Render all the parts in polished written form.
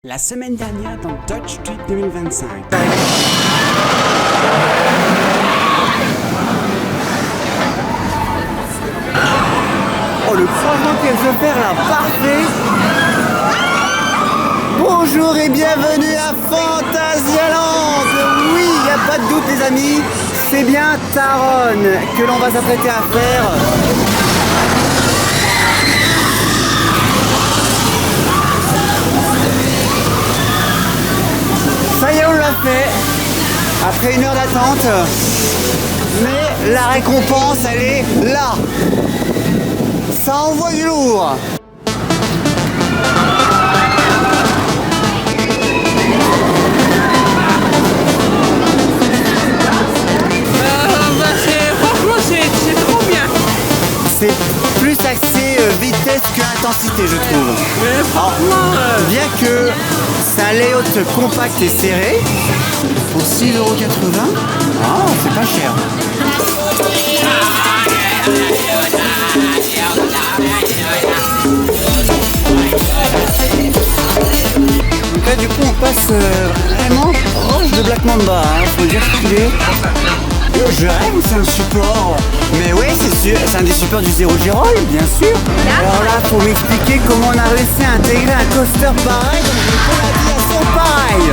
La semaine dernière dans Dodge Street 2025. Oh, le croisement qu'elle se fait là, parfait. Bonjour et bienvenue à Fantasyland. Oui, il n'y a pas de doute les amis, c'est bien Taron que l'on va s'apprêter à faire. Ça y est, on l'a fait, après 1 heure d'attente, mais la récompense, elle est là. Ça envoie du lourd. Franchement, c'est trop bien. C'est plus axé vitesse que intensité, je trouve. Mais franchement, Bien que c'est un layout compact et serré, pour 6,80 €, c'est pas cher. Donc là, du coup, on passe vraiment proche de Black Mamba, faut dire qu'il est. Je rêve ou c'est un support? Mais oui, c'est sûr, c'est un des supports du Zero G-Roll, bien sûr. Alors là, faut m'expliquer comment on a réussi à intégrer un coaster pareil dans une aviation pareille.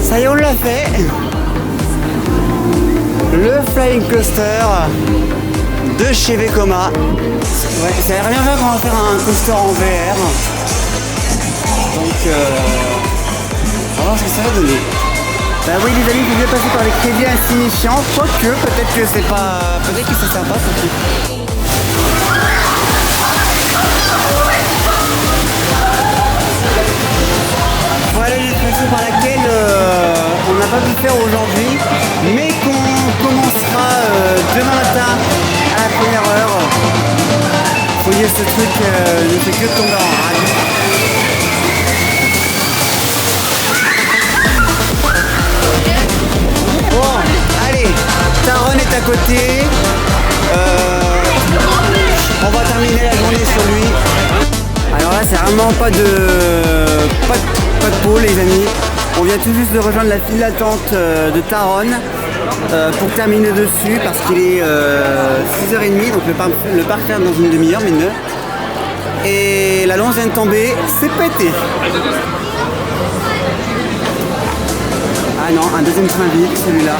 Ça y est, on l'a fait. Le Flying Coaster de chez Vekoma. Ouais, ça n'a rien à voir quand on va faire un coaster en VR. Donc, on va voir ce que ça va donner. Bah oui les amis, vous devez passer par les crédits insignifiants, quoique peut-être que c'est pas. Peut-être que c'est sympa surtout. Voilà une expression par laquelle on n'a pas pu faire aujourd'hui, mais qu'on commencera demain matin à la première heure. Vous voyez, ce truc ne fait que tomber en rade. Bon, allez, Taron est à côté. On va terminer la journée sur lui. Alors là, c'est vraiment pas de pôle, les amis. On vient tout juste de rejoindre la file d'attente de Taron pour terminer dessus parce qu'il est 6h30, donc le parc ferme dans une demi-heure, mais 9. Et la lance vient de tomber, c'est pété. Ah non, un deuxième train vide, celui-là.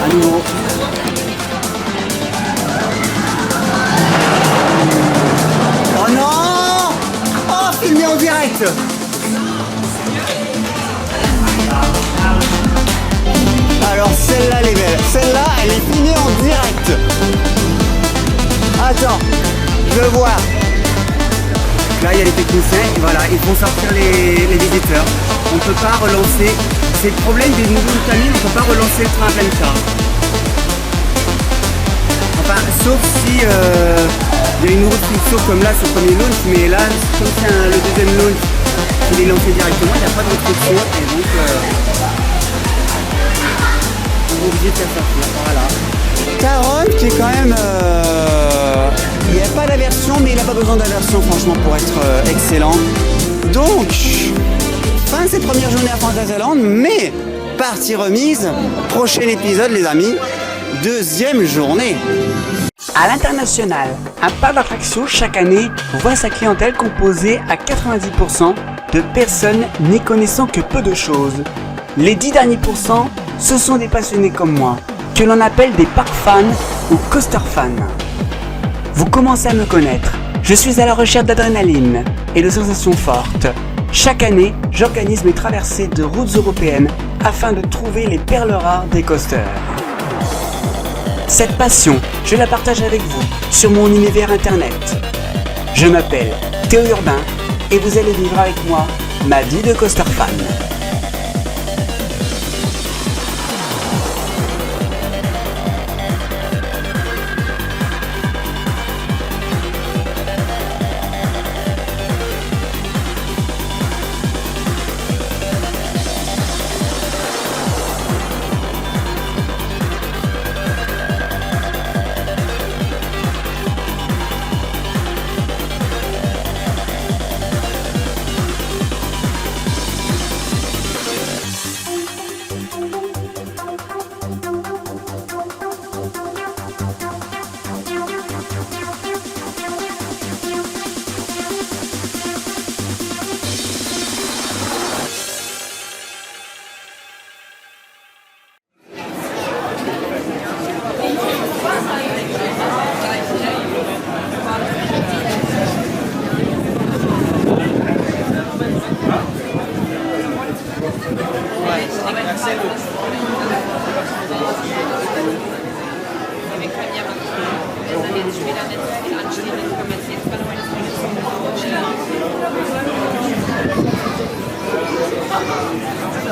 À nouveau. Oh non! Oh, filmé en direct! Alors celle-là elle est belle, celle-là elle est filmée en direct. Attends, je veux voir. Là il y a les techniciens, et voilà, ils font sortir les visiteurs. On ne peut pas relancer, c'est le problème des nouveaux Tamil, on ne peut pas relancer le train à pleine charge. Enfin, sauf si il y a une route qui saute comme là sur le premier launch, mais là, comme c'est le deuxième launch, il est lancé directement, il n'y a pas de restriction, et donc obligé de faire sortir, voilà. Taron qui est quand même... il n'y a pas d'aversion, mais il n'a pas besoin d'aversion franchement pour être excellent. Donc, fin de cette première journée à Fantasyland, mais partie remise, prochain épisode les amis, deuxième journée. À l'international, un parc d'attractions chaque année voit sa clientèle composée à 90% de personnes n'y connaissant que peu de choses. Les 10 derniers pourcents, ce sont des passionnés comme moi, que l'on appelle des park fans ou coaster fans. Vous commencez à me connaître, je suis à la recherche d'adrénaline et de sensations fortes. Chaque année, j'organise mes traversées de routes européennes afin de trouver les perles rares des coasters. Cette passion, je la partage avec vous sur mon univers internet. Je m'appelle Théo Urbain et vous allez vivre avec moi ma vie de coaster fan.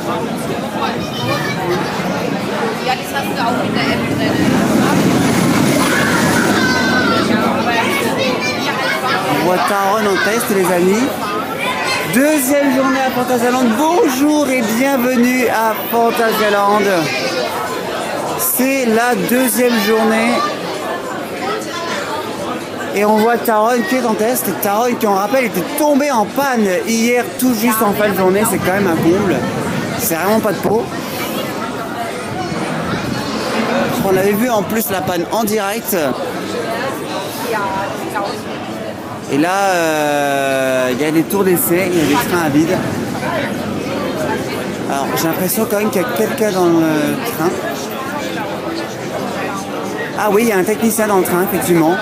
Ja, das hast du auch in der App drin. On voit Taron en test, les amis. Deuxième journée à Fantasyland. Bonjour et bienvenue à Fantasyland. C'est la deuxième journée. Et on voit Taron qui est en test. Taron qui, on rappelle, était tombé en panne hier, tout juste en fin de journée. C'est quand même un comble. C'est vraiment pas de peau. On avait vu en plus la panne en direct. Et là, il y a des tours d'essai, il y a des trains à vide. Alors, j'ai l'impression quand même qu'il y a quelqu'un dans le train. Ah oui, il y a un technicien dans le train, effectivement.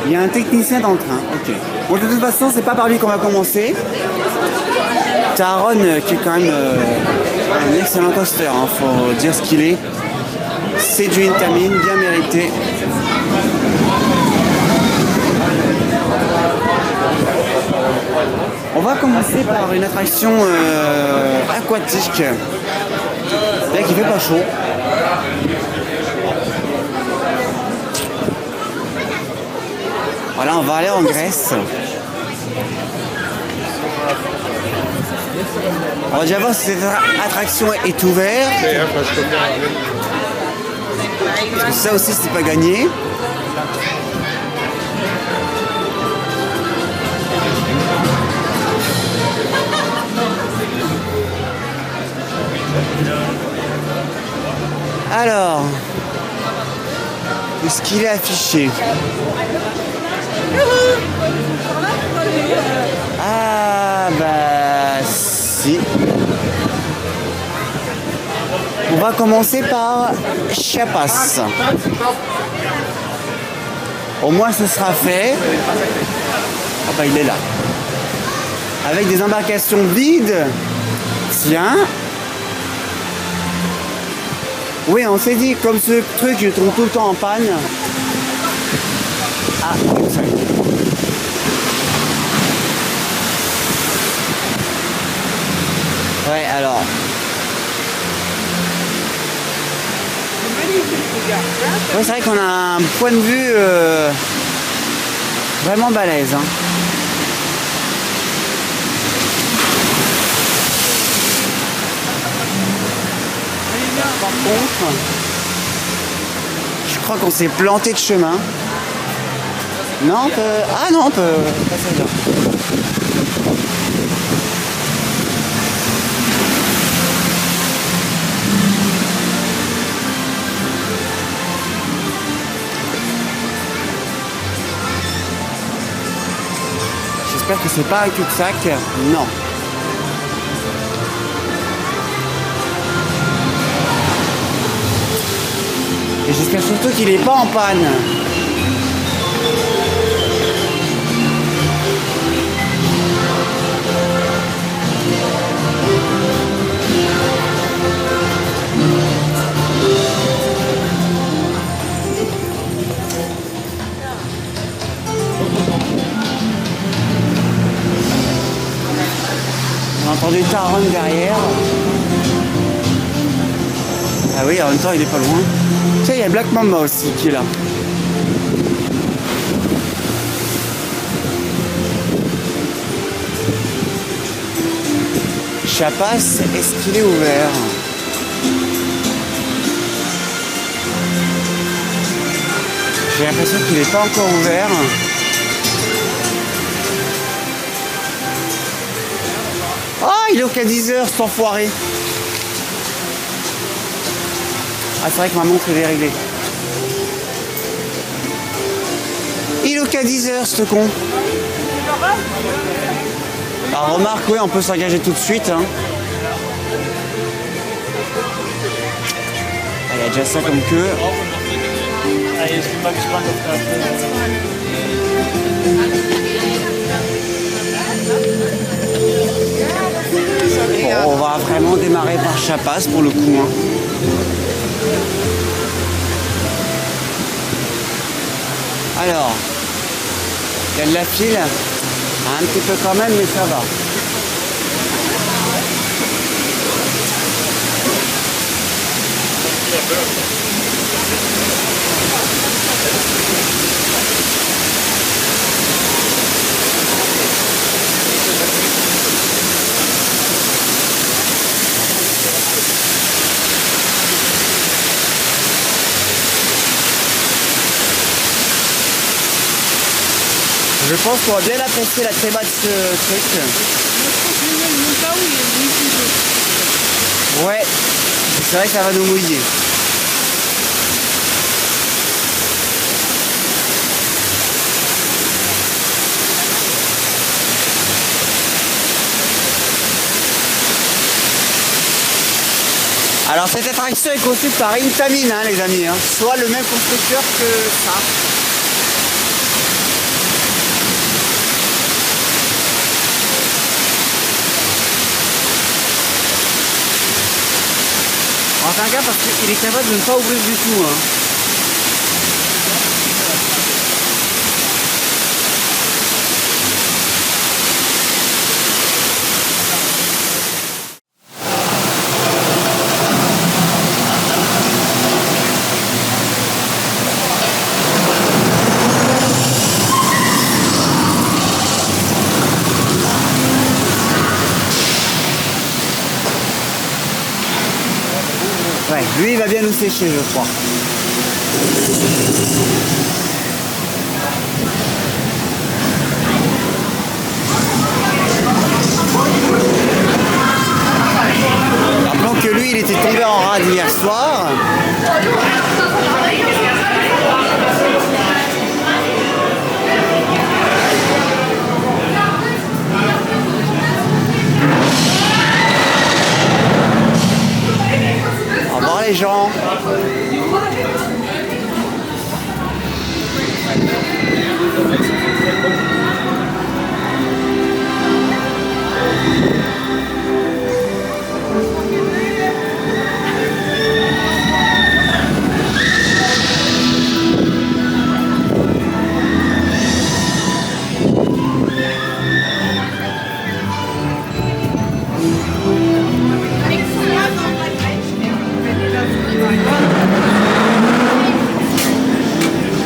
Il y a un technicien dans le train, ok. Bon, de toute façon, c'est pas par lui qu'on va commencer. Taron, qui est quand même un excellent coaster, hein, faut dire ce qu'il est. C'est du Intamin, bien mérité. On va commencer par une attraction aquatique. Là, qui fait pas chaud. Voilà, on va aller en Grèce. On va déjà voir si cette attraction est ouverte. Parce que ça aussi, c'est pas gagné. Alors, est-ce qu'il est affiché? Ah bah si. On va commencer par Chiapas. Au moins ce sera fait. Ah bah il est là. Avec des embarcations vides. Tiens. Oui, on s'est dit, comme ce truc, je tombe tout le temps en panne. Ah, ça y est. Ouais, alors. Ouais, c'est vrai qu'on a un point de vue vraiment balèze. Hein. Par contre, je crois qu'on s'est planté de chemin. Non, on peut... Ah non, on peut passer là. J'espère que c'est pas un cul-de-sac. Non. Et j'espère surtout qu'il n'est pas en panne. On a entendu Taron derrière. Ah oui, en même temps il est pas loin. Tu sais, il y a Black Mamba aussi qui est là. Chiapas, est-ce qu'il est ouvert? J'ai l'impression qu'il n'est pas encore ouvert. Oh, il est qu'à 10h, cet enfoiré. Ah, c'est vrai que ma montre est déréglée. Il est qu'à 10h, ce con. Alors, remarque, oui, on peut s'engager tout de suite. Hein. Ah, il y a déjà ça comme queue. Bon, on va vraiment démarrer par Chiapas pour le coup. Hein. Alors, il y a de la file, un petit peu quand même, mais ça va. Je pense qu'on va bien apprécier la tréma de ce truc. Ouais, c'est vrai que ça va nous mouiller. Alors cette attraction est conçue par Intamin, hein, les amis, hein. Soit le même constructeur que ça. Enfin, gars, parce qu'il est capable de ne pas ouvrir du tout. Hein. Ouais, lui il va bien nous sécher, je crois. Rappelons que lui il était tombé en rade hier soir. Au revoir les gens.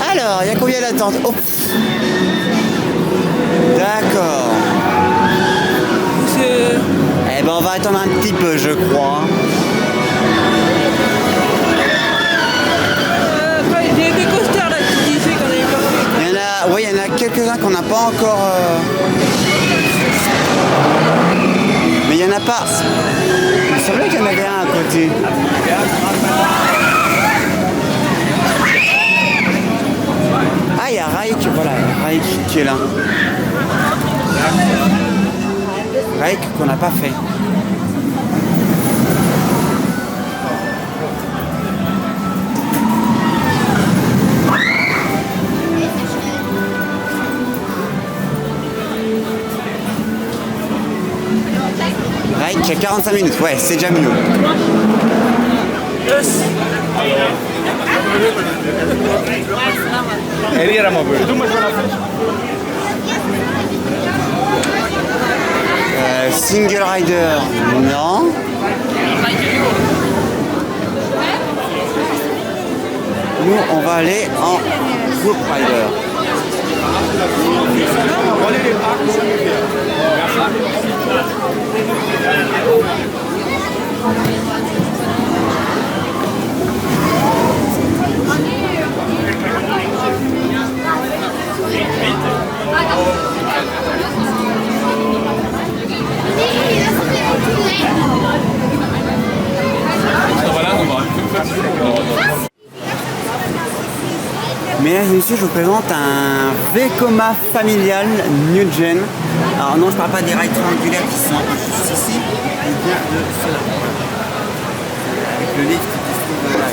Alors, il y a combien d'attentes? Oh. D'accord. Eh ben, on va attendre un petit peu, je crois. Il y a des coasters là qui disaient qu'on avait pas fait. Il y en a, oui, il y en a quelques-uns qu'on n'a pas encore. Mais il n'y en a pas. Il me semblait qu'il y en avait un à côté. Ah, il y a Raik, voilà, Raik qui est là. Raik qu'on n'a pas fait. Raik, il y a 45 minutes, ouais, c'est déjà mieux. Single rider, non. Nous, on va aller en group rider. Mesdames et messieurs, je vous présente un Vekoma familial New Gen. Alors non, je ne parle pas des rails triangulaires qui sont juste ici, mais bien de ceux-là. Avec le lift qui se trouve là,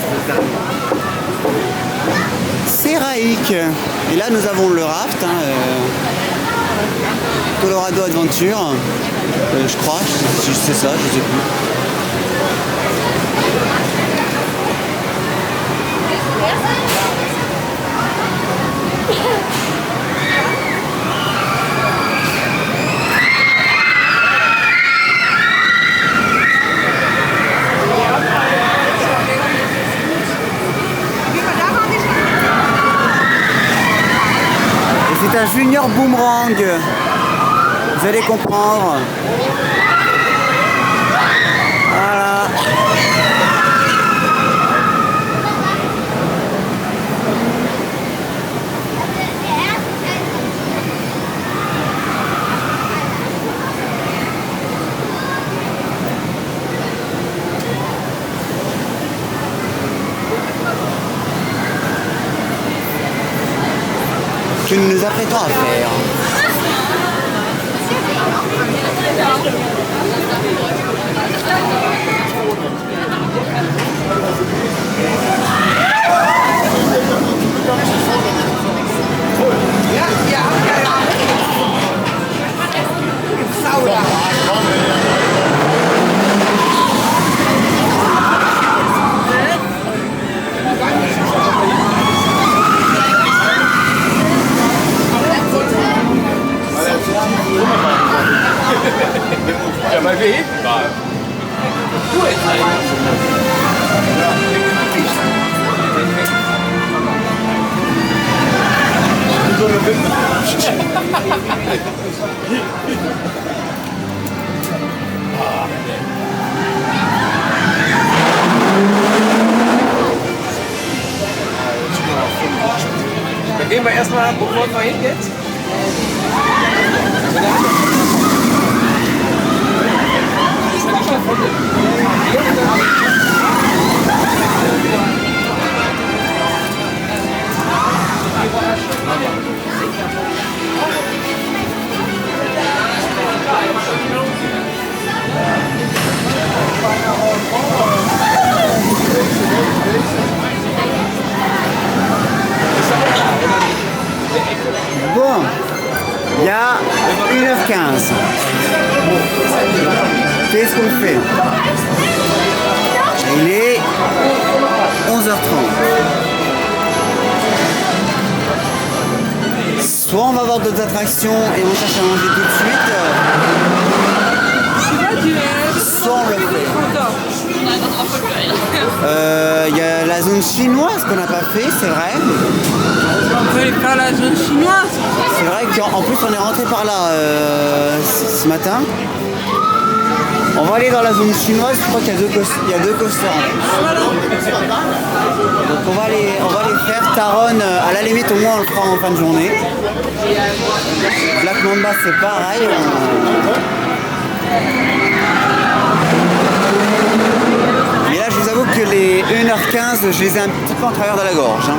c'est Raik. Et là, nous avons le raft, hein, Colorado Adventure, je crois, c'est ça, je sais plus. c'est un Junior Boomerang. Vous allez comprendre. Voilà. Que nous nous apprêtons à faire. Ja, maar wie? Doe het. Dann gehen wir erstmal, bevor wir hingeht. Bon, il y a 1h15. Qu'est-ce qu'on fait? Il est 11h30. Soit on va voir d'autres attractions et on cherche à manger tout de suite, soit on le fait. Il y a la zone chinoise qu'on n'a pas fait, c'est vrai. On peut aller faire la zone chinoise. C'est vrai qu'en plus on est rentré par là ce matin. On va aller dans la zone chinoise, je crois qu'il y a deux coasters en plus. Voilà. Donc on va les faire. Taron, à la limite au moins on le fera en fin de journée. Black Mamba c'est pareil. Mais là je vous avoue que les 1h15 je les ai un petit peu en travers de la gorge. Hein.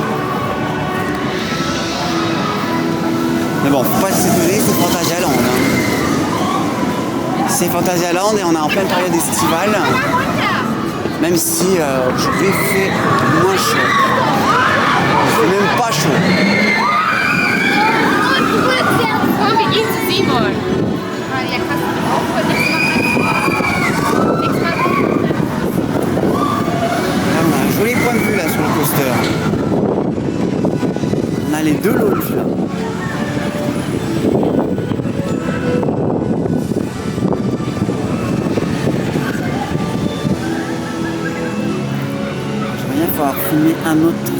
Mais bon, faut pas s'étonner, c'est Fantasyland. Hein. C'est Fantasyland et on est en pleine période estivale. Même si aujourd'hui il fait moins chaud. Il fait même pas chaud. Wir gehen zu Simon. Ja, krass. Là, on a un joli point de vue là sur le coaster. On a les deux launches là. J'aimerais bien pouvoir filmer un autre train.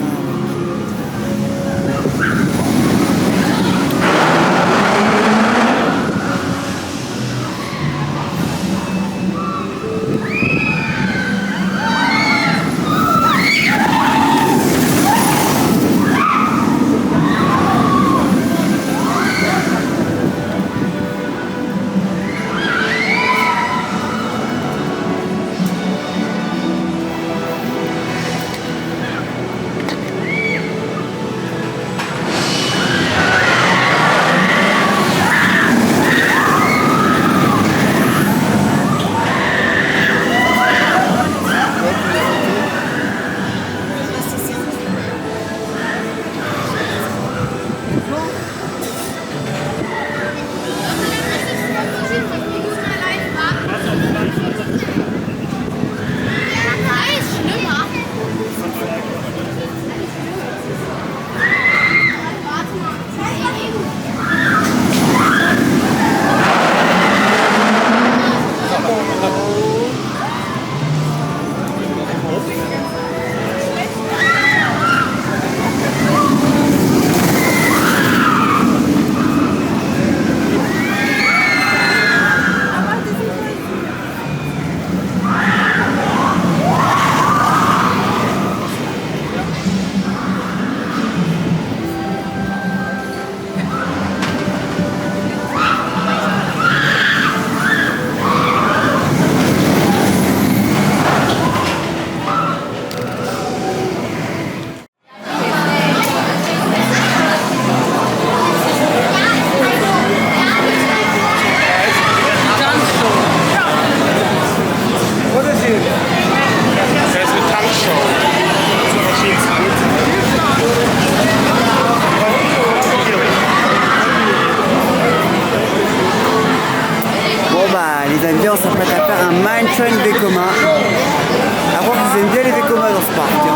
Mine Train Vekoma. Par contre, ils aiment bien les Vekoma dans ce parc. Hein.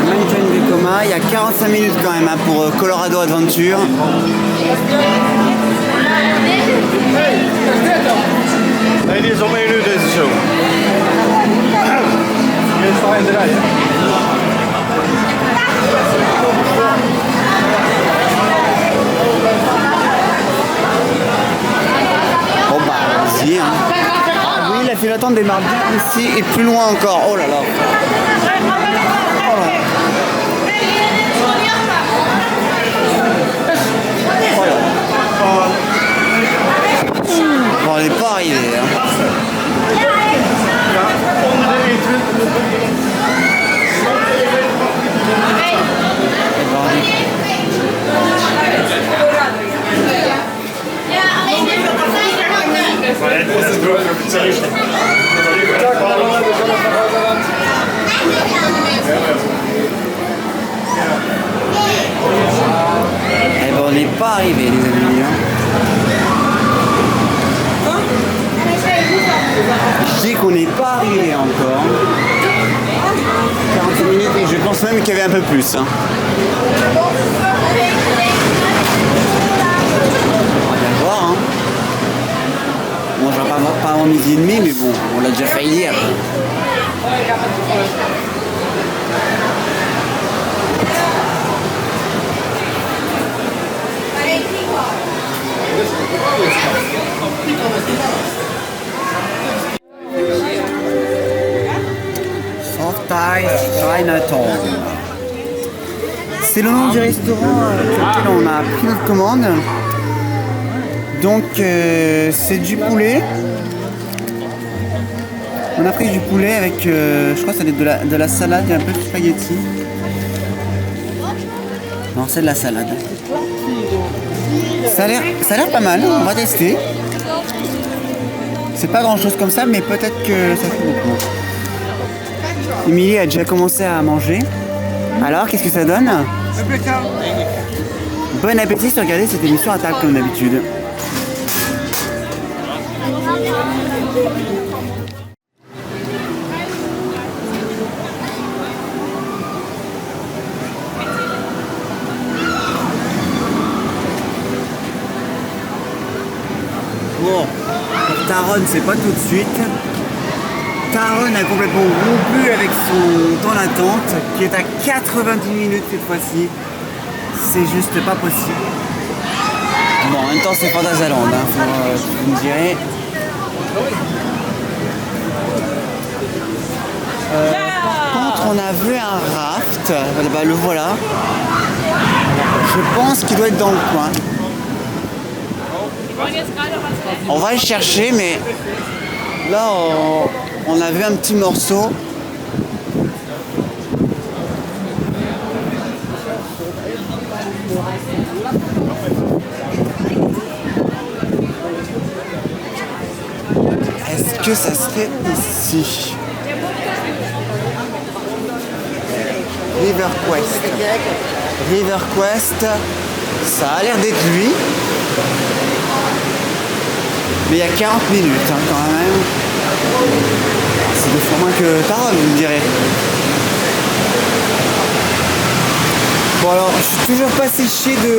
Mine Train Vekoma, il y a 45 minutes quand même hein, pour Colorado Adventure. Nee, die is om 1 uur deze show. Je is toch in de rij, hè? Bon bah, allons-y. Hein. Ah oui, la file d'attente démarre bien ici et plus loin encore. Oh là là. Oh là. Bon, on n'est pas arrivé. Hein. Eh ben, on n'est pas arrivé les amis. Hein. Je dis qu'on n'est pas arrivé encore. 40 minutes et je pense même qu'il y avait un peu plus. Hein. On va bien voir. Hein. Bon, je vais pas avant midi et demi, mais bon, on l'a déjà fait hier. Chinatown. C'est le nom du restaurant avec lequel on a pris notre commande. Donc c'est du poulet. On a pris du poulet avec, je crois que c'est de la salade, il y a un peu de spaghetti. Non, c'est de la salade. Ça a l'air pas mal, on va tester. C'est pas grand chose comme ça, mais peut-être que ça fait beaucoup. Émilie a déjà commencé à manger. Alors, qu'est-ce que ça donne? Bon appétit si vous regardez cette émission à table comme d'habitude. Bon, pour Taron, c'est pas tout de suite. Taron a complètement rompu avec son temps d'attente qui est à 90 minutes cette fois-ci. C'est juste pas possible. Bon, en même temps, c'est Fantasyland, hein, vous me direz. Par contre, on a vu un raft. Bah, le voilà. Je pense qu'il doit être dans le coin. On va le chercher, mais là, on a vu un petit morceau. Est-ce que ça serait ici? River Quest. River Quest, ça a l'air d'être lui. Mais il y a 40 minutes hein, quand même. C'est 2 fois moins que Taron, vous me direz. Bon alors, je suis toujours pas séché de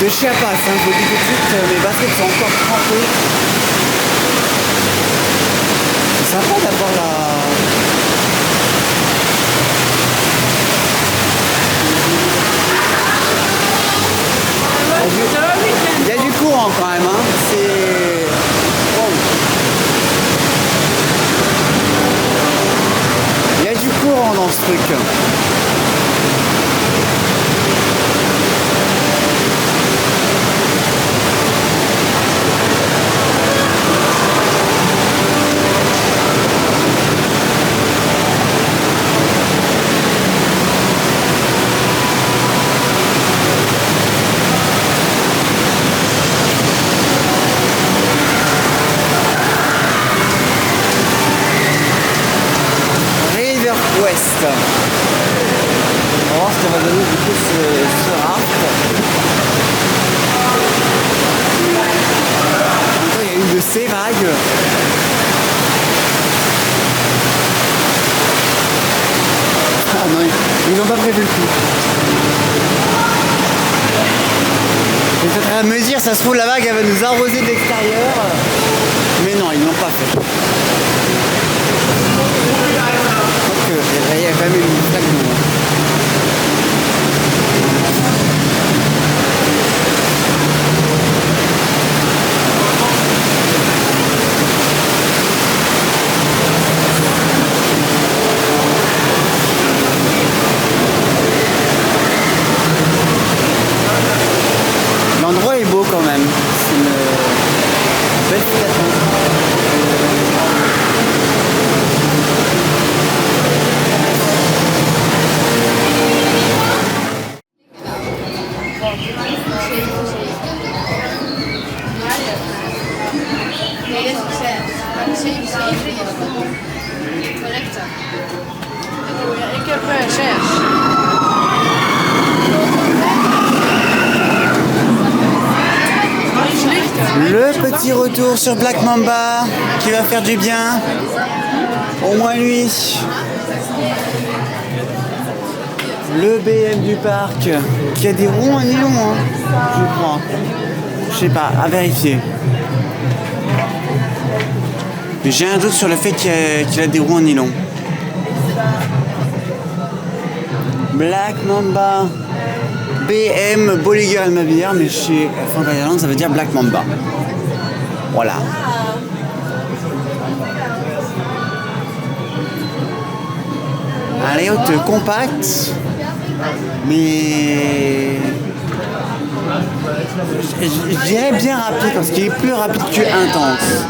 Chiapas, hein, je vous le dis tout de suite, mes baskets sont encore trempées. C'est sympa d'avoir la... Il y a du courant quand même, hein. C'est... Bon. Il y a du courant dans ce truc. prévu le coup. J'étais en train de me dire, ça se trouve la vague elle va nous arroser de l'extérieur. Mais non, ils l'ont pas fait. Donc il y a quand même une flaque d'eau. L'endroit est beau quand même. C'est une belle station. Ik heb 6. Le petit retour sur Black Mamba qui va faire du bien. Au moins lui. Le BM du parc qui a des roues en nylon, hein, je crois. Je sais pas, à vérifier. Mais j'ai un doute sur le fait qu'il a des roues en nylon. Black Mamba. BM Bolliger Almavier, mais chez Franck Island ça veut dire Black Mamba. Voilà. Un layout compact, mais je dirais bien rapide parce qu'il est plus rapide que intense.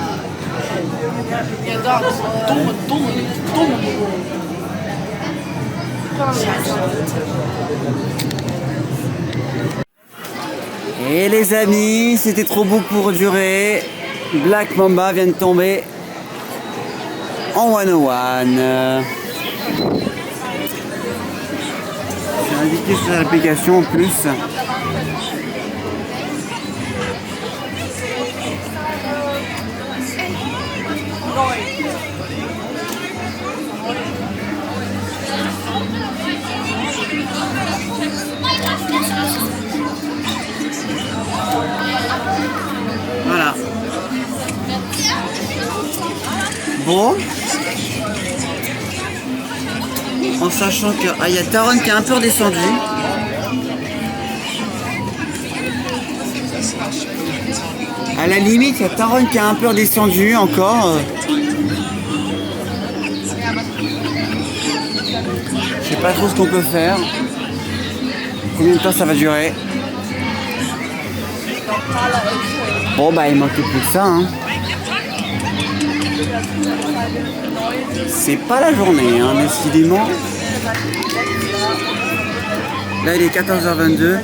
Et les amis, c'était trop beau pour durer. Black Mamba vient de tomber en 101. C'est indiqué sur l'application en plus. Voilà. Bon. En sachant que il y a Taron qui est un peu redescendu. À la limite, il y a Taron qui est un peu redescendu encore. Je sais pas trop ce qu'on peut faire. Combien de temps ça va durer? Bon bah il manque plus que ça, hein. C'est pas la journée, hein, décidément. Là il est 14h22.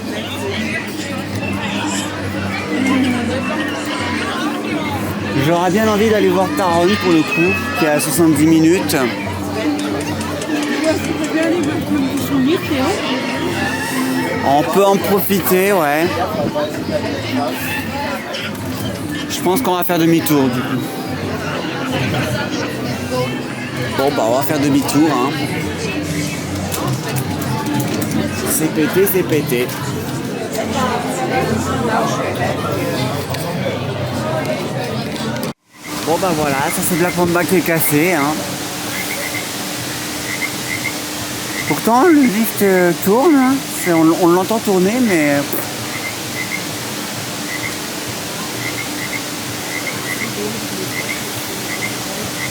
J'aurais bien envie d'aller voir Taron pour le coup, qui est à 70 minutes. On peut en profiter, ouais. Je pense qu'on va faire demi-tour du coup. Bon bah on va faire demi-tour, hein. C'est pété, c'est pété. Bon bah voilà, ça c'est Black Mamba qui est cassé, hein. Pourtant le lift tourne, hein. On l'entend tourner mais...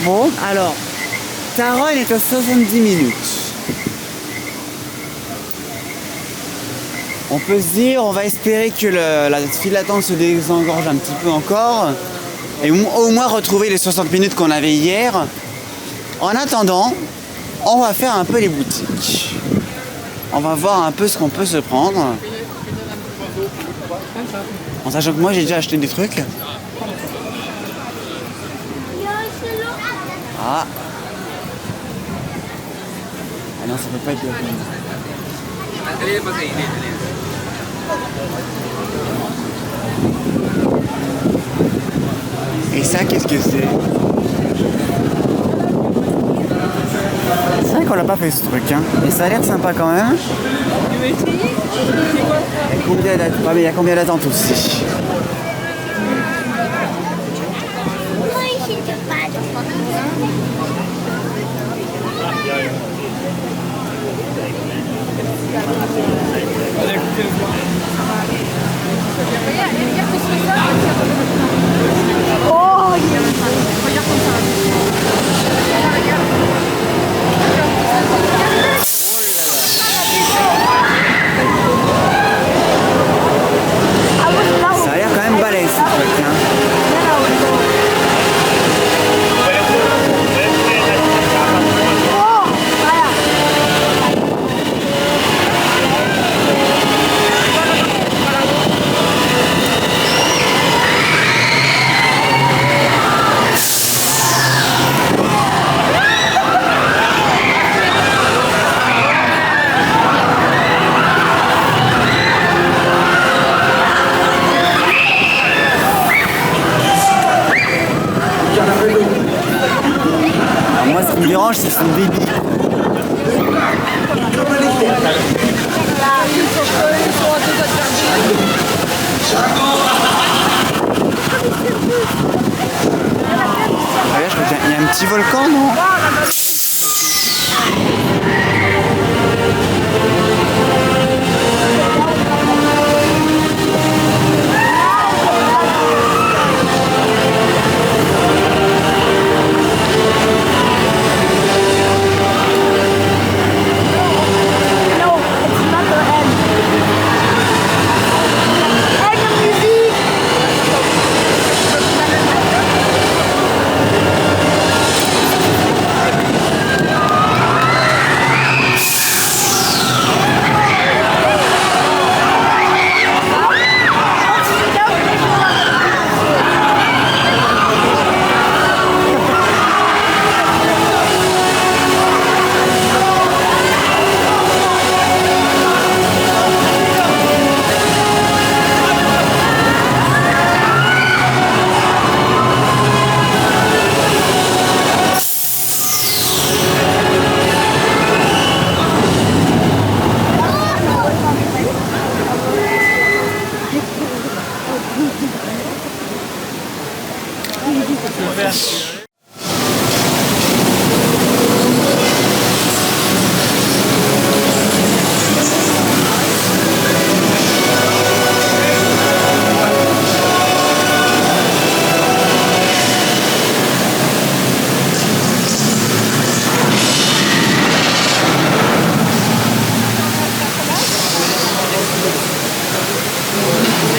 Bon, alors, Taron est à 70 minutes. On peut se dire, on va espérer que la file d'attente se désengorge un petit peu encore. Et au moins retrouver les 60 minutes qu'on avait hier. En attendant, on va faire un peu les boutiques. On va voir un peu ce qu'on peut se prendre. En sachant que moi j'ai déjà acheté des trucs. Ah. Ah non, ça peut pas être... Et ça, qu'est-ce que c'est? Ça, qu'on l'a pas fait ce truc, hein. Et ça a l'air sympa quand même. Tu veux essayer? C'est quoi ça? Il y a combien d'attentes aussi? Ça a l'air quand même balèze ce truc, hein. Alors moi, ce qui me dérange, c'est que c'est une baby. Regarde, je crois qu'il y a un petit volcan, non?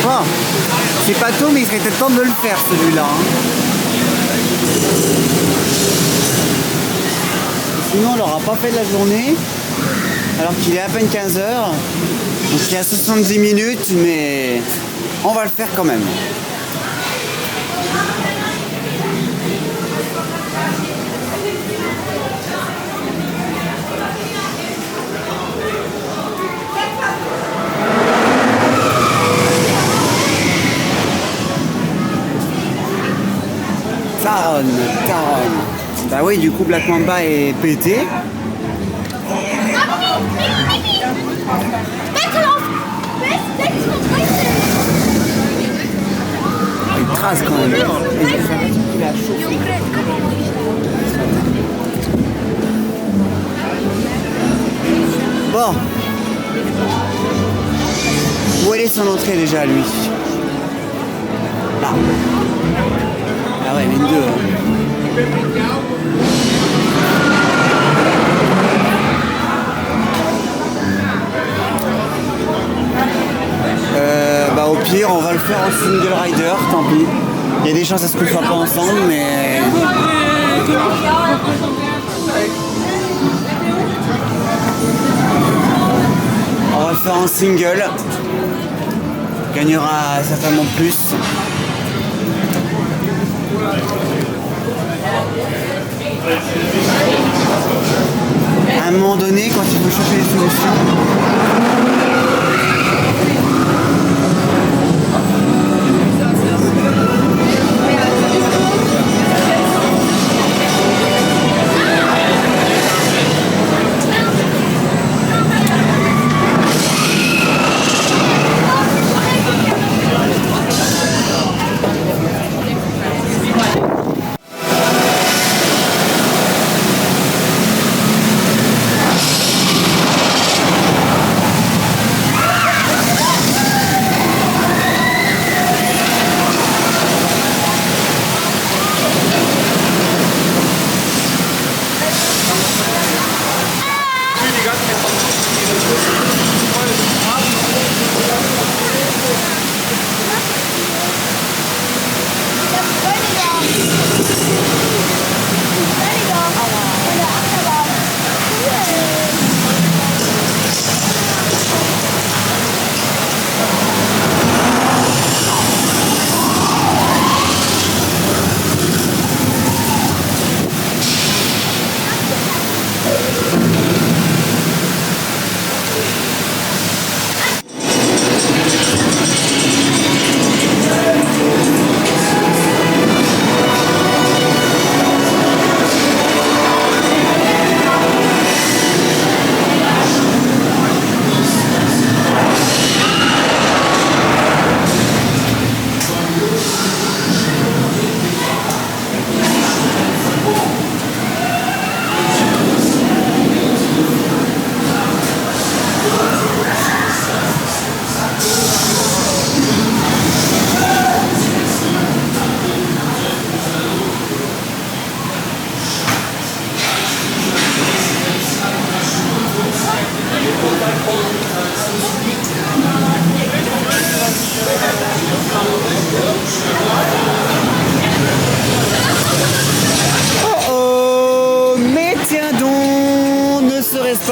Bon, c'est pas tout, mais il serait peut-être temps de le faire celui-là, hein. Sinon on l'aura pas fait de la journée, alors qu'il est à peine 15 h. Donc il y a 70 minutes, mais on va le faire quand même. Taronne. Bah oui, du coup Black Mamba est pété. Il trace quand même. Bon. Où est son entrée déjà lui? Là. Ah ouais, mais deux. Bah au pire, on va le faire en single rider, tant pis. Il y a des chances à ce qu'on ne soit pas ensemble, mais... On va le faire en single. On gagnera certainement plus. À un moment donné, quand il faut chercher des solutions,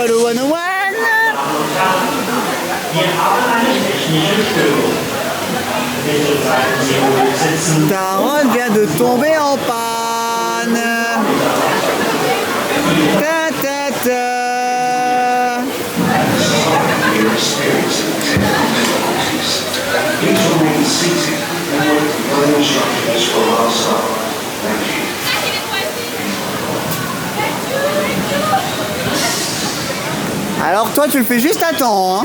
pas le 101. Taron vient de tomber en panne. Ta ta ta. Alors toi tu le fais juste à temps, hein.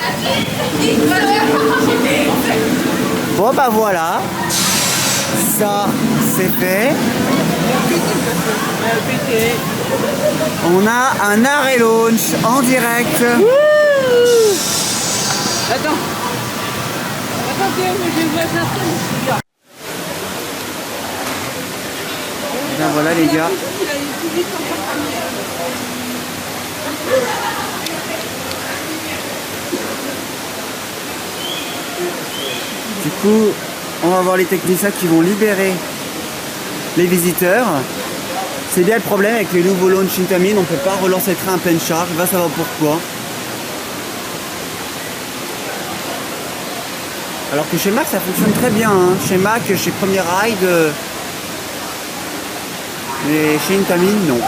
Bon bah voilà, ça c'est fait. On a un arrêt launch en direct. Attends. Attends, Théo, mais je vois ça. Ben voilà les gars. Du coup, on va voir les techniciens qui vont libérer les visiteurs. C'est bien le problème avec les nouveaux launch Intamin, on ne peut pas relancer le train à pleine charge, va savoir pourquoi. Alors que chez Mac ça fonctionne très bien, hein. Chez Mac, chez Premier Ride, mais chez Intamin non.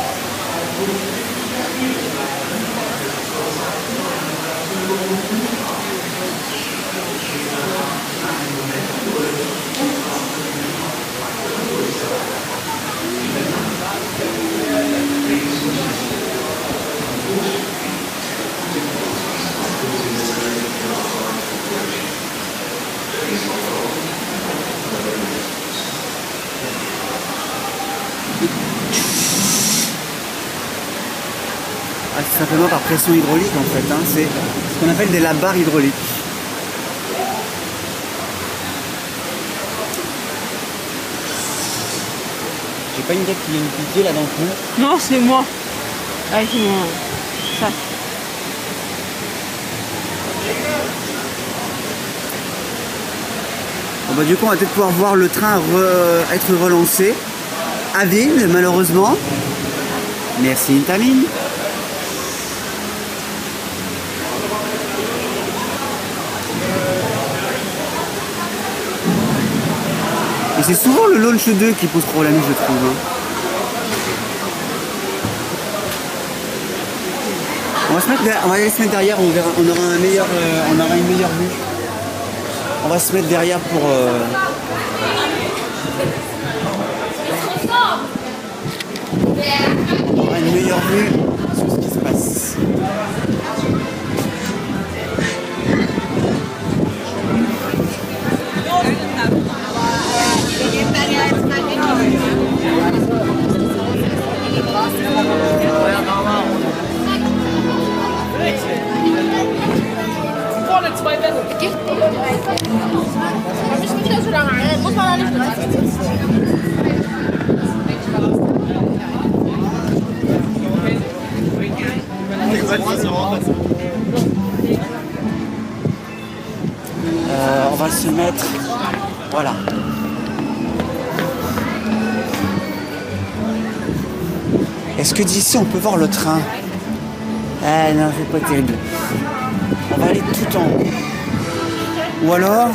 Ah, c'est simplement par pression hydraulique en fait, hein. C'est ce qu'on appelle des labarres hydrauliques. J'ai pas une idée qu'il y a une pitié là dans le fond. Non, c'est moi. Ah, c'est moi. Ça. Bon, bah, du coup on va peut-être pouvoir voir le train être relancé à vide malheureusement. Merci Intamin. Et c'est souvent le launch 2 qui pose problème, je trouve. Hein. On va aller se mettre derrière, on verra, on aura une meilleure vue. On va se mettre derrière pour. On aura une meilleure vue sur ce qui se passe. Vorne 2 Wände. Man ist wieder so lange ein, muss man da nicht On va se mettre. Voilà. Est-ce que d'ici on peut voir le train? Ah non, c'est pas terrible. On va aller tout en haut. Ou alors...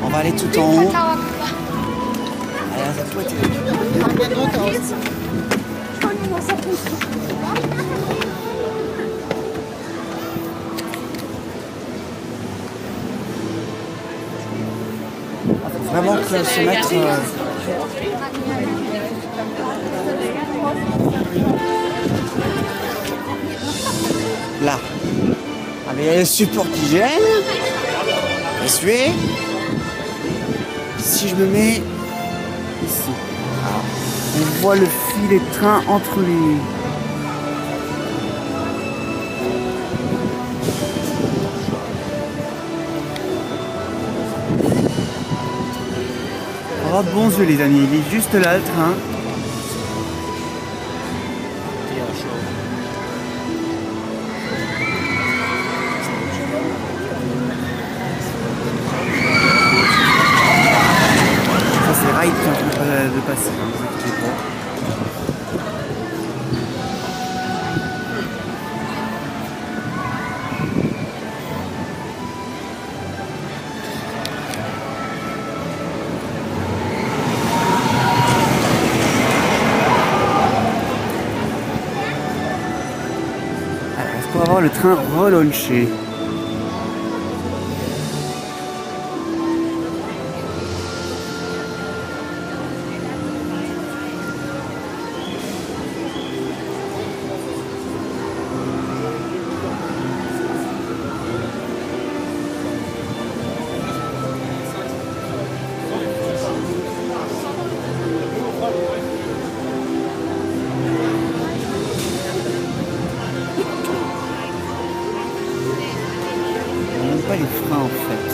On va aller tout en haut. Ah, c'est pas terrible. Vraiment que se mettre là. Ah, mais il y a le support qui gêne. Essuyer. Si je me mets ici, alors, on voit le filet de train entre les. Oh bon Dieu les amis, il est juste là le train. Ça c'est pour avoir le train relaunché. Pas les freins en fait.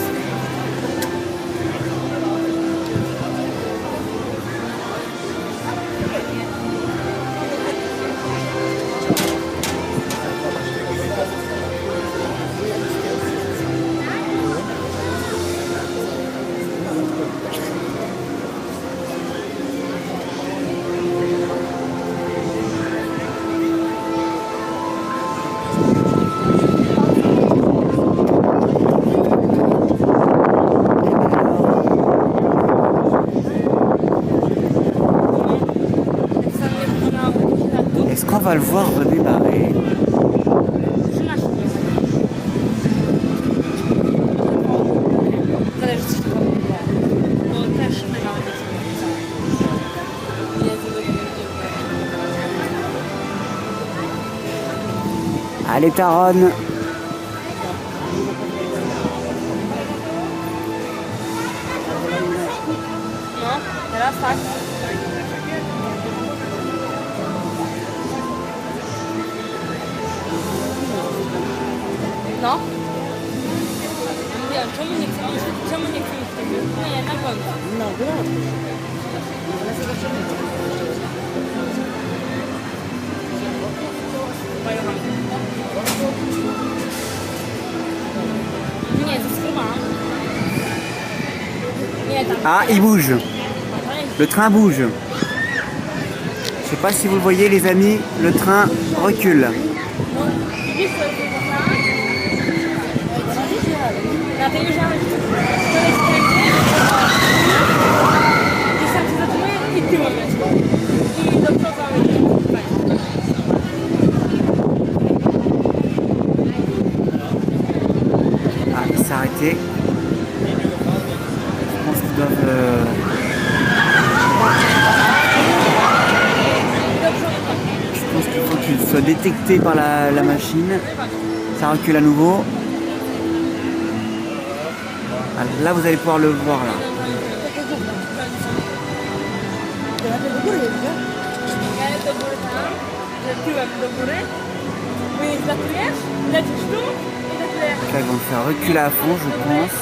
Est-ce qu'on va le voir redémarrer? Allez Taronne. No, teraz tak. No. Nie wiem, czemu nie chcemy tego? Nie, na końcu. No, nie, zaskarbałam. Nie, tam. Ah, il bouge. Le train bouge. Je sais pas si vous le voyez les amis, le train recule. Na tej już mamy i sam się zatrzymuje i tyłem jest. I do przodu Ah, il s'est arrêté. Je pense qu'ils doivent... Je pense qu'il faut qu'il soit détecté par la machine. Ça recule à nouveau. Ah, là, vous allez pouvoir le voir là. do góry tam, że tyłem do góry. Później zlatujesz, lecisz tu i latujesz. Là, ils vont le faire reculer à fond, je pense.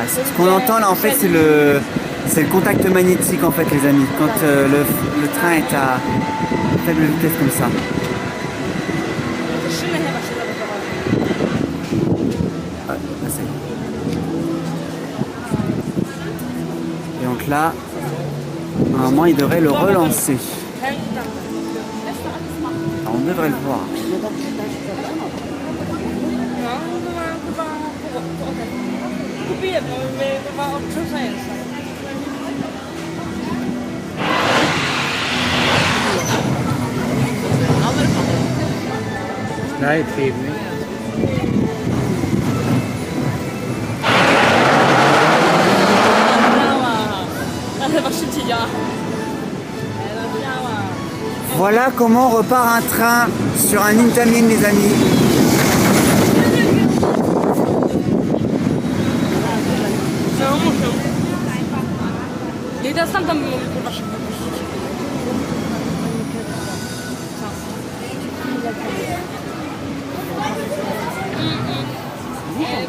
Ah, ce qu'on entend là en fait c'est le contact magnétique en fait les amis quand le train est à faible vitesse comme ça. Ouais, là, ça y est. Et donc là, normalement il devrait le relancer. Alors, on devrait le voir. Kupiłem, no chyba odrzucająca. Nej, filming. Chyba szybciej działa. Voilà comment repart un train sur un Intamin les amis. No muszę. I teraz tam by mogli kurwa szybko puścić.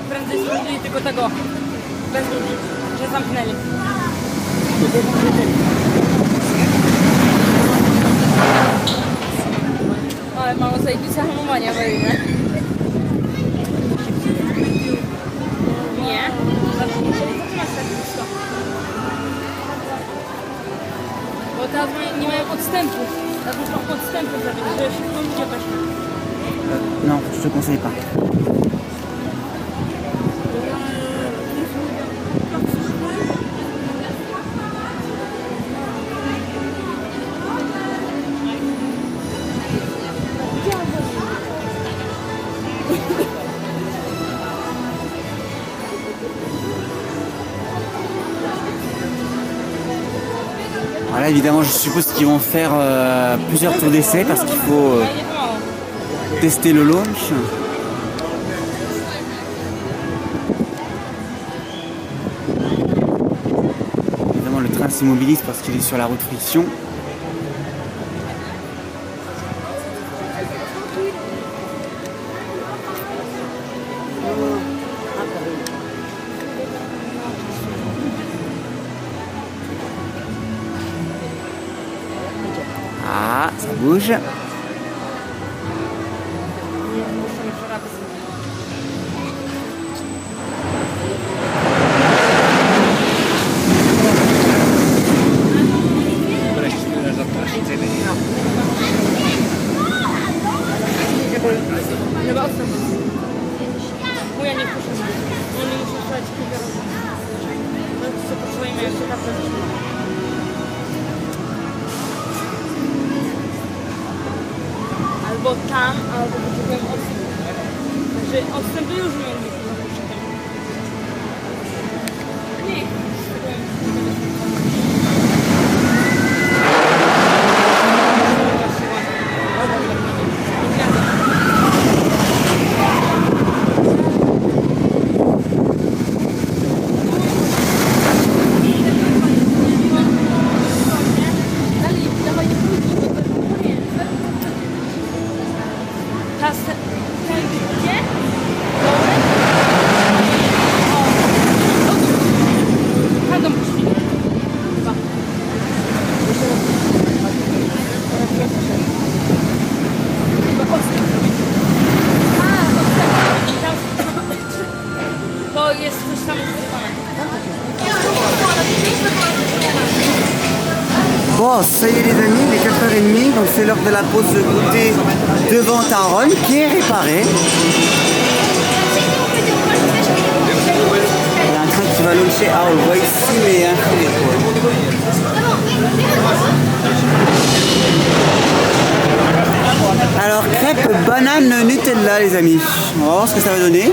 Prędzej zrobili tylko tego bez ludzi, że zamknęli. Ale mało zajebiste hamowania byli, nie? quanto tempo? Dá pra ficar quanto tempo pra ver? Eu acho que foi um dia pra chegar. Non, je te conseille pas. Voilà, évidemment, je suppose qu'ils vont faire plusieurs tours d'essai parce qu'il faut tester le launch. Évidemment, le train s'immobilise parce qu'il est sur la route friction. Ah, ça bouge. Chyba ostro. Bo ja nie proszę. No nie muszę szukać kilka razy. No to co potrzebujemy jeszcze naprawdę. Albo tam, albo potrzebujemy odstęp. Także odstępy już mieli. Nie. To jest coś tam zrywane. Bon, ça y est les amis, il est 4h30, donc c'est l'heure de la pause de goûter devant Taronne qui est réparé. Il y a un train qui va launcher, ah on le voit ici mais incliné. Alors crêpe banane Nutella les amis, on va voir ce que ça va donner.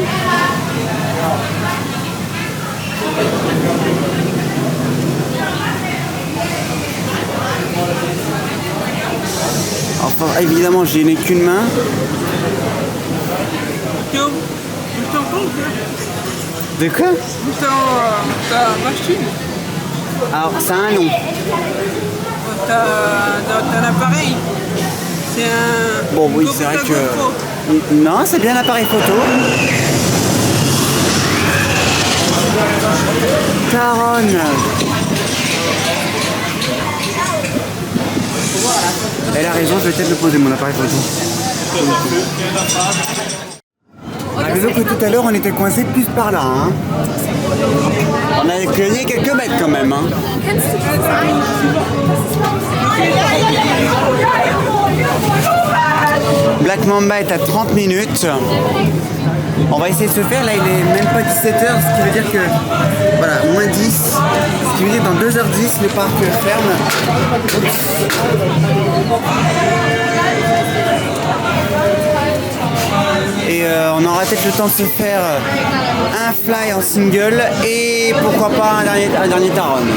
Enfin, évidemment, j'ai n'ai qu'une main. De quoi? Ta machine, Alors, ça a un nom. t'as un appareil. C'est un. Bon, oui, c'est vrai que... Non, c'est bien l'appareil photo. Taronne. Elle a raison, je vais peut-être le poser mon appareil photo. Raison que tout à l'heure on était coincé plus par là. Hein. On a gagné quelques mètres quand même. Hein. Black Mamba est à 30 minutes. On va essayer de se faire, là il est même pas 17h, ce qui veut dire que, voilà, moins 10, ce qui veut dire que dans 2h10 le parc ferme. Et on aura peut-être le temps de se faire un fly en single et pourquoi pas un dernier Taronne.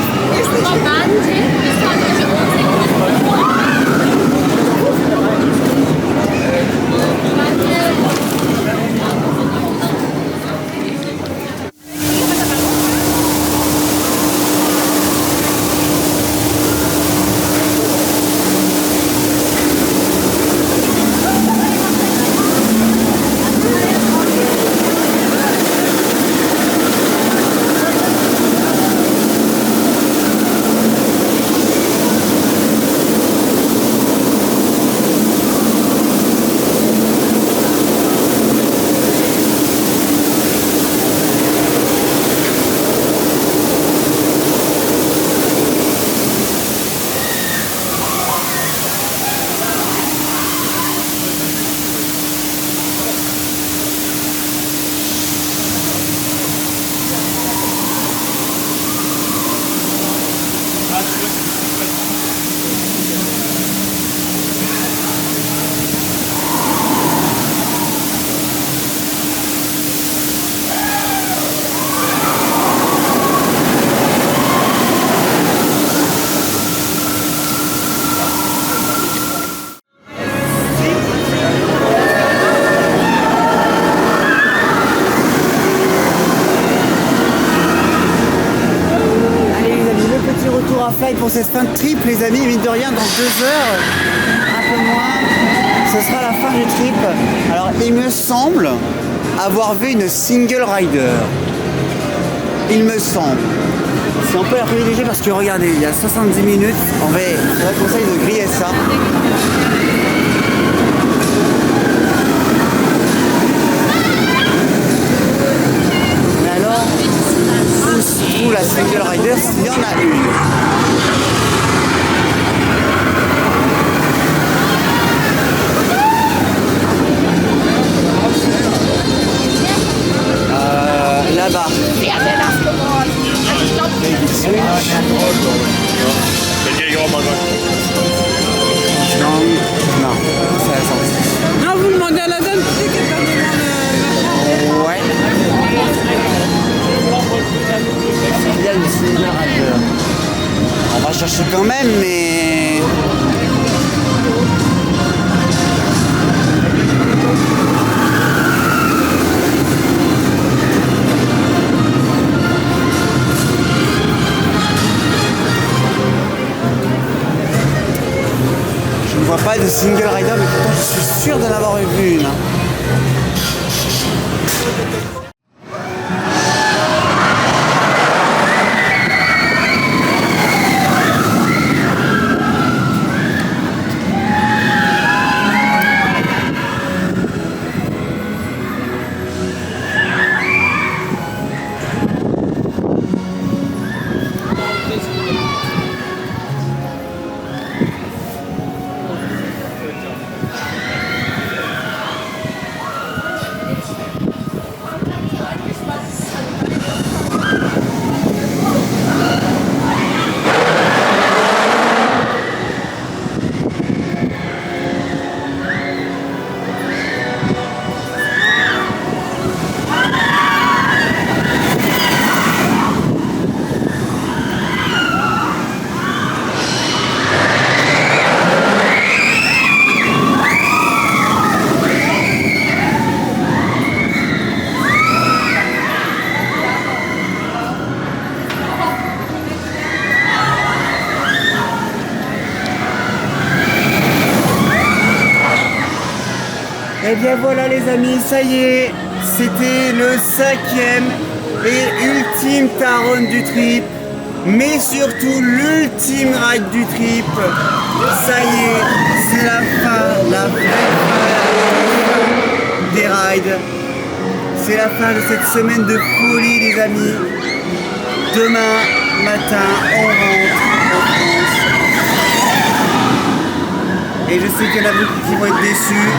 à fly pour cette fin de trip, les amis. Mine de rien, dans 2 heures, un peu moins, ce sera la fin du trip. Alors, il me semble avoir vu une single rider. Il me semble. C'est un peu la privilégiée parce que regardez, il y a 70 minutes, on va conseiller de griller ça. Mais alors, où se trouve la single rider s'il y en a une? Là-bas. Non, c'est la sortie. Non, vous demandez à la dame, tu sais qu'elle va devant le... Ouais. Il y a une single rider. On va chercher quand même, mais... Je ne vois pas de single rider, mais pourtant je suis sûr d'en avoir vu une. Et bien voilà les amis, ça y est, c'était le 5e et ultime Taron du trip, mais surtout l'ultime ride du trip. Ça y est, c'est la vraie fin des rides. C'est la fin de cette semaine de folie les amis. Demain matin, on rentre en France. Et je sais qu'il y en a beaucoup qui vont être déçus.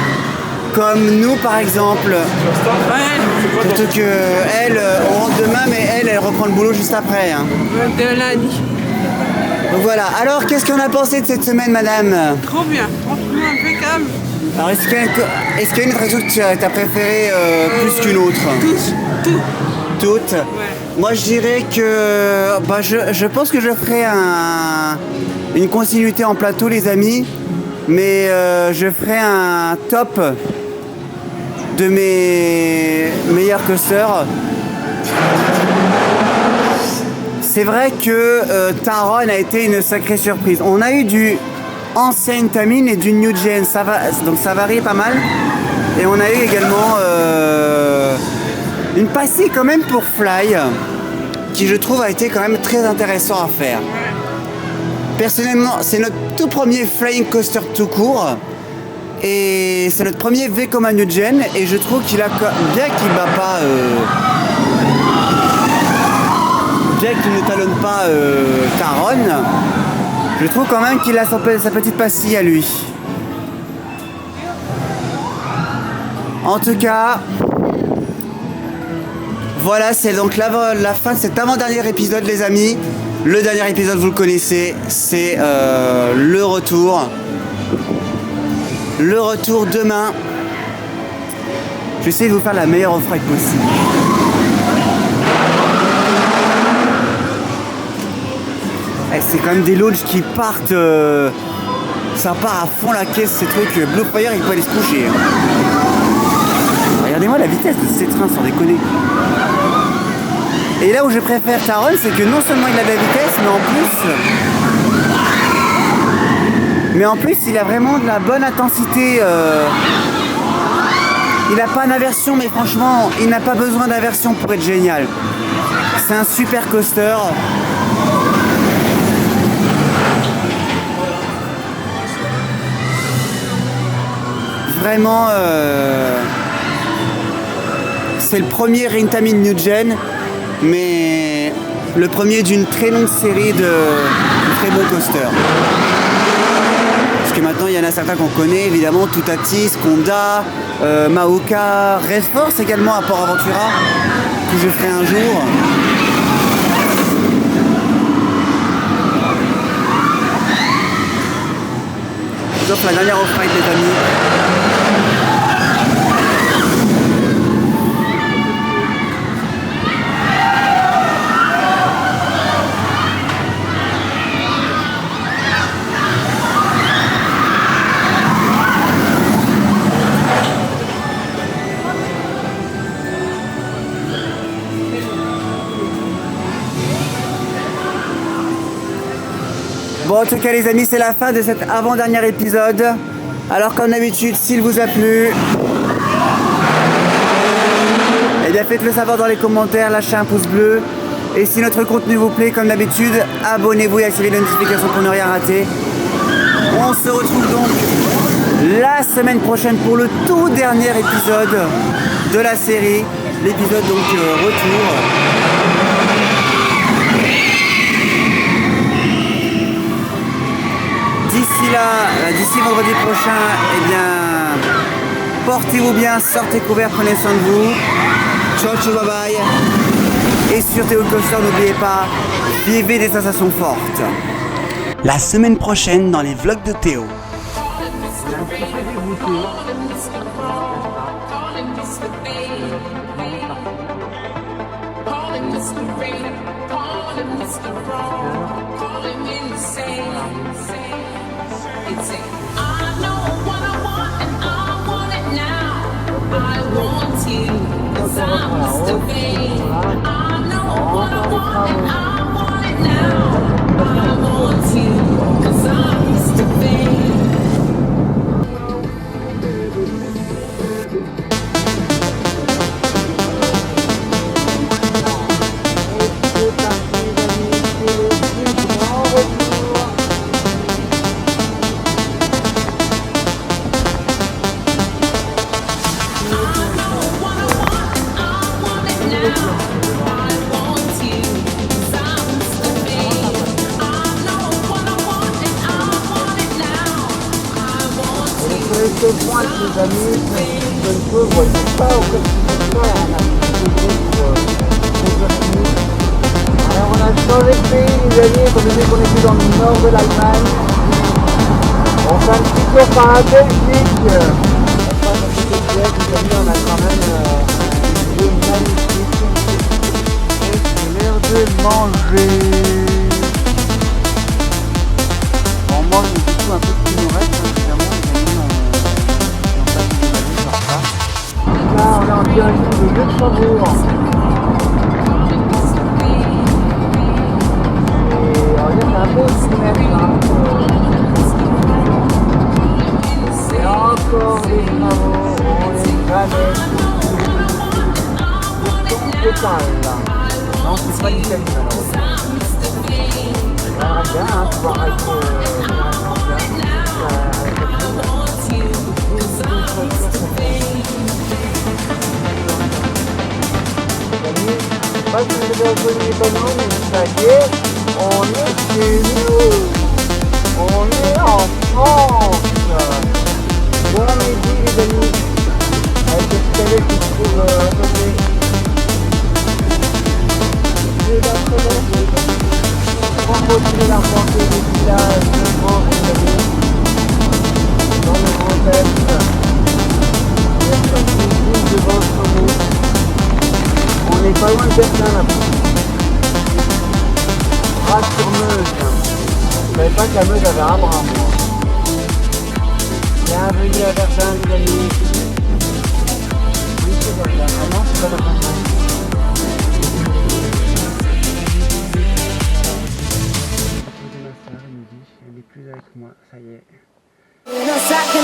Comme nous par exemple. Ouais. Surtout que elle, on rentre demain, mais elle reprend le boulot juste après. Hein. De lundi. Donc voilà. Alors qu'est-ce qu'on a pensé de cette semaine, madame? Trop bien, franchement impeccable. Alors est-ce qu'il y a une attraction que tu as préférée plus qu'une autre? Toutes. Ouais. Moi je dirais que je pense que je ferai une continuité en plateau les amis. Mais je ferai un top de mes meilleurs coasters. C'est vrai que Taron a été une sacrée surprise. On a eu du ancien Intamin et du New Gen, donc ça varie pas mal. Et on a eu également une passée quand même pour Fly, qui je trouve a été quand même très intéressant à faire. Personnellement, c'est notre tout premier flying coaster tout court et c'est notre premier Vekoma New Gen et je trouve qu'il a, bien qu'il bat pas, bien qu'il ne talonne pas Taron, je trouve quand même qu'il a sa petite pastille à lui. En tout cas, voilà, c'est donc la fin de cet avant-dernier épisode les amis. Le dernier épisode, vous le connaissez, c'est le retour. Le retour demain. Je vais essayer de vous faire la meilleure off-ride possible. C'est quand même des launches qui partent. Ça part à fond la caisse, ces trucs. Blue Fire, il peut aller se coucher. Regardez-moi la vitesse de ces trains, sans déconner. Et là où je préfère Taron, c'est que non seulement il a de la vitesse, mais en plus il a vraiment de la bonne intensité. Il n'a pas d'aversion, mais franchement, il n'a pas besoin d'aversion pour être génial. C'est un super coaster. Vraiment, c'est le premier Intamin New Gen, mais le premier d'une très longue série de très beaux coasters. Parce que maintenant, il y en a certains qu'on connaît, évidemment, Toutatis, Conda, Maoka, Red Force également à Port Aventura, que je ferai un jour. Sauf la dernière off-ride, les amis. Bon, en tout cas les amis, c'est la fin de cet avant-dernier épisode. Alors comme d'habitude, s'il vous a plu, eh bien faites-le savoir dans les commentaires, lâchez un pouce bleu. Et si notre contenu vous plaît, comme d'habitude, abonnez-vous et activez les notifications pour ne rien rater. On se retrouve donc la semaine prochaine pour le tout dernier épisode de la série. L'épisode donc retour. D'ici vendredi prochain, eh bien, portez-vous bien, sortez couverts, prenez soin de vous. Ciao, ciao, bye bye. Et sur Théo Coaster, n'oubliez pas, vivez des sensations fortes. La semaine prochaine dans les vlogs de Théo. Moi, les amis, je ne peux pas au alors on a changé de pays, les amis, étant donné qu'on est plus dans le nord de l'Allemagne. On fait un petit tour par la Belgique. On passe un petit peu de pièce, les amis, on a quand même un jeu magnifique. Et c'est l'heure de manger. On mange du coup un peu ce qui nous reste, évidemment, les amis, là, on est en direction de Luxembourg. Et on est un peu kilomètre là. Et encore des travaux, on est jamais total là. Non, c'est pas l'Italie malheureusement. On aimerait bien pouvoir rester pas si vous avez reconnu les panneaux, mais ça y est, on est chez nous. On est en France. Bon midi les amis. Avec le scalet qui se trouve à côté. C'est la fenêtre. On va continuer l'arpenté des villages de France les amis. Dans le Grand Est. Il y a sorti une ville de Vancouver. On n'est pas loin de Berlin là-bas. Rasse-sur-Meuse. Je savais pas qu'à Meuse avait un bras, moi. Bienvenue à Verdun, les amis. Oui, c'est Verdun. Ah non, c'est pas Verdun. ça y est. No saque